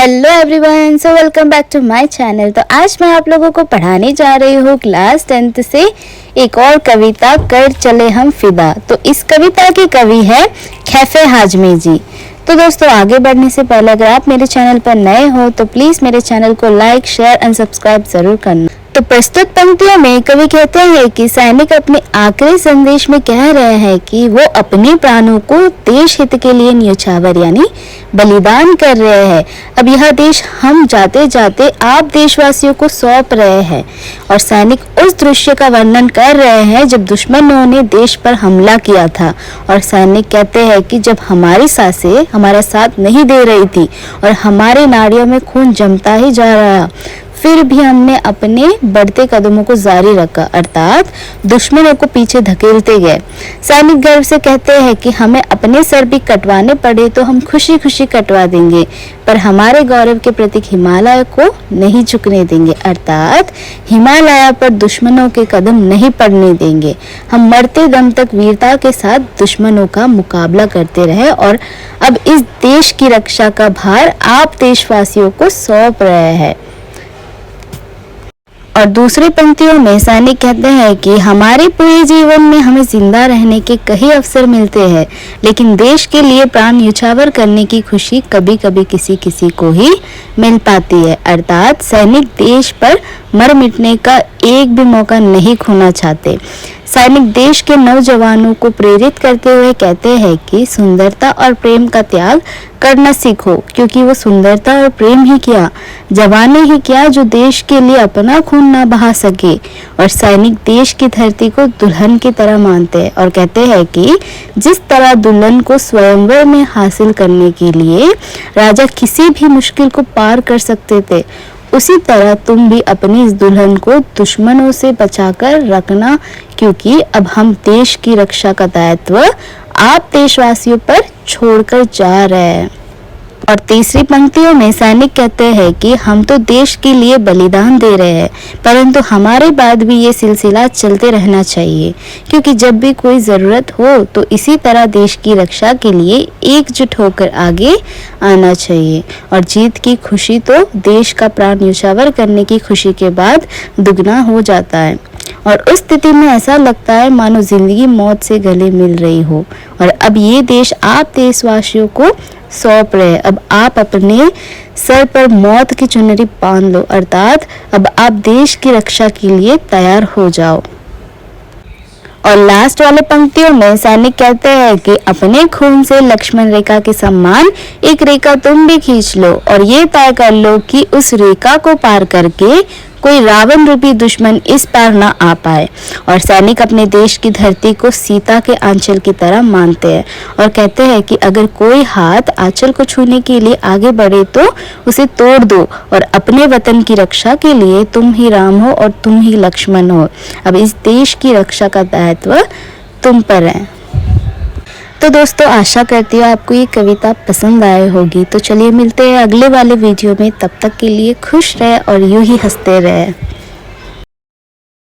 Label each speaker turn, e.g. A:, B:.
A: Hello everyone, so welcome back to my channel. तो आज मैं आप लोगों को पढ़ाने जा रही हूँ क्लास 10th से एक और कविता, कर चले हम फिदा। तो इस कविता के कवि है कैफे हाजमी जी। तो दोस्तों, आगे बढ़ने से पहले अगर आप मेरे चैनल पर नए हो तो प्लीज़ मेरे चैनल को लाइक, शेयर एंड सब्सक्राइब ज़रूर करना। तो प्रस्तुत पंक्तियों में कवि कहते हैं कि सैनिक अपने आखिरी संदेश में कह रहे हैं कि वो अपने प्राणों को देश हित के लिए न्योछावर यानी बलिदान कर रहे हैं। अब यह देश हम जाते जाते आप देशवासियों को सौंप रहे हैं। और सैनिक उस दृश्य का वर्णन कर रहे हैं जब दुश्मनों ने देश पर हमला किया था। और सैनिक कहते हैं कि जब हमारी सांसें हमारा साथ नहीं दे रही थी और हमारे नाड़ियों में खून जमता ही जा रहा, फिर भी हमने अपने बढ़ते कदमों को जारी रखा, अर्थात दुश्मनों को पीछे धकेलते गए। सैनिक गर्व से कहते हैं कि हमें अपने सर भी कटवाने पड़े तो हम खुशी खुशी कटवा देंगे, पर हमारे गौरव के प्रतीक हिमालय को नहीं झुकने देंगे, अर्थात हिमालय पर दुश्मनों के कदम नहीं पड़ने देंगे। हम मरते दम तक वीरता के साथ दुश्मनों का मुकाबला करते रहे और अब इस देश की रक्षा का भार आप देशवासियों को सौंप रहे हैं। और दूसरी पंक्तियों में सैनिक कहते हैं कि हमारे पूरे जीवन में हमें जिंदा रहने के कई अवसर मिलते हैं, लेकिन देश के लिए प्राण न्योछावर करने की खुशी कभी कभी किसी किसी को ही मिल पाती है, अर्थात सैनिक देश पर मर मिटने का एक भी मौका नहीं खोना चाहते। सैनिक देश के नौजवानों को प्रेरित करते हुए कहते हैं कि सुंदरता और प्रेम का त्याग करना सीखो, क्योंकि वो सुंदरता और प्रेम ही क्या, जवानी ही क्या जो देश के लिए अपना खून ना बहा सके। और सैनिक देश की धरती को दुल्हन की तरह मानते हैं और कहते हैं कि जिस तरह दुल्हन को स्वयंवर में हासिल करने के लिए राजा किसी भी मुश्किल को पार कर सकते थे, उसी तरह तुम भी अपनी इस दुल्हन को दुश्मनों से बचाकर रखना, क्योंकि अब हम देश की रक्षा का दायित्व आप देशवासियों पर छोड़कर जा रहे हैं। और तीसरी पंक्तियों में सैनिक कहते हैं कि हम तो देश के लिए बलिदान दे रहे हैं, परंतु हमारे बाद भी ये सिलसिला चलते रहना चाहिए, क्योंकि जब भी कोई ज़रूरत हो तो इसी तरह देश की रक्षा के लिए एकजुट होकर आगे आना चाहिए। और जीत की खुशी तो देश का प्राण न्योछावर करने की खुशी के बाद दुगना हो जाता है। और उस स्थिति में ऐसा लगता है मानो जिंदगी मौत से गले मिल रही हो। और अब ये देश आप देशवासियों को सौंप रहे। अब आप अपने सर पर मौत की चुनरी बांध लो, अर्थात अब आप देश की रक्षा के लिए तैयार हो जाओ। और लास्ट वाले पंक्तियों में सैनिक कहते हैं कि अपने खून से लक्ष्मण रेखा के समान एक रेखा तुम भी खींच लो और ये तय कर लो कि उस रेखा को पार करके कोई रावण रूपी दुश्मन इस पार ना आ पाए। और सैनिक अपने देश की धरती को सीता के आंचल की तरह मानते हैं और कहते हैं कि अगर कोई हाथ आंचल को छूने के लिए आगे बढ़े तो उसे तोड़ दो, और अपने वतन की रक्षा के लिए तुम ही राम हो और तुम ही लक्ष्मण हो। अब इस देश की रक्षा का दायित्व तुम पर है। तो दोस्तों, आशा करती हूँ आपको ये कविता पसंद आई होगी। तो चलिए मिलते हैं अगले वाले वीडियो में, तब तक के लिए खुश रहे और यूं ही हंसते रहे।